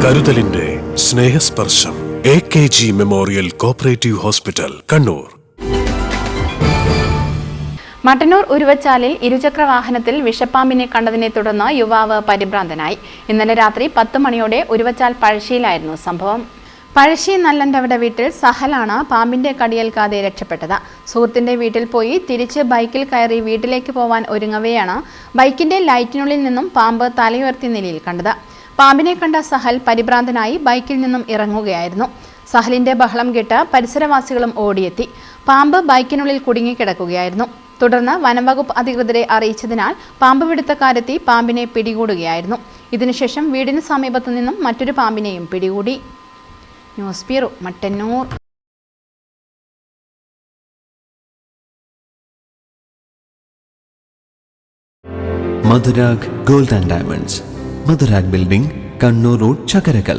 കരുതലിന്റെ സ്നേഹസ്പർശം. AKG memorial cooperative hospital, Kannur. Mattannur ഉരുവച്ചാലിൽ ഇരുചക്ര വാഹനത്തിൽ വിഷപ്പാമ്പിനെ കണ്ടതിനെ തുടർന്ന് യുവാവ് പരിഭ്രാന്തനായി. ഇന്നലെ രാത്രി 10 മണിയോടെ ഉരുവച്ചാൽ പഴശ്ശിയിലായിരുന്നു സംഭവം. പഴശ്ശി നല്ലൻ്റവിടെ വീട്ടിൽ സഹലാണ് പാമ്പിന്റെ കടിയേൽക്കാതെ രക്ഷപ്പെട്ടത്. സുഹൃത്തിന്റെ വീട്ടിൽ പോയി തിരിച്ച് ബൈക്കിൽ കയറി വീട്ടിലേക്ക് പോവാൻ ഒരുങ്ങവെയാണ് ബൈക്കിന്റെ ലൈറ്റിനുള്ളിൽ നിന്നും പാമ്പ് തലയുയർത്തിയ നിലയിൽ കണ്ടത്. പാമ്പിനെ കണ്ട സഹൽ പരിഭ്രാന്തനായി ബൈക്കിൽ നിന്നും ഇറങ്ങുകയായിരുന്നു. സഹലിന്റെ ബഹളം കേട്ട് പരിസരവാസികളും ഓടിയെത്തി. പാമ്പ് ബൈക്കിനുള്ളിൽ കുടുങ്ങിക്കിടക്കുകയായിരുന്നു. തുടർന്ന് വനംവകുപ്പ് അധികൃതരെ അറിയിച്ചതിനാൽ പാമ്പ് പിടുത്തക്കാരെത്തി പാമ്പിനെ പിടികൂടുകയായിരുന്നു. ഇതിനുശേഷം വീടിന് സമീപത്തു നിന്നും മറ്റൊരു പാമ്പിനെയും പിടികൂടി. News bureau, Mattannur. Madhurag gold and diamonds, Madhurag building, Kannur road, Chakkarakal.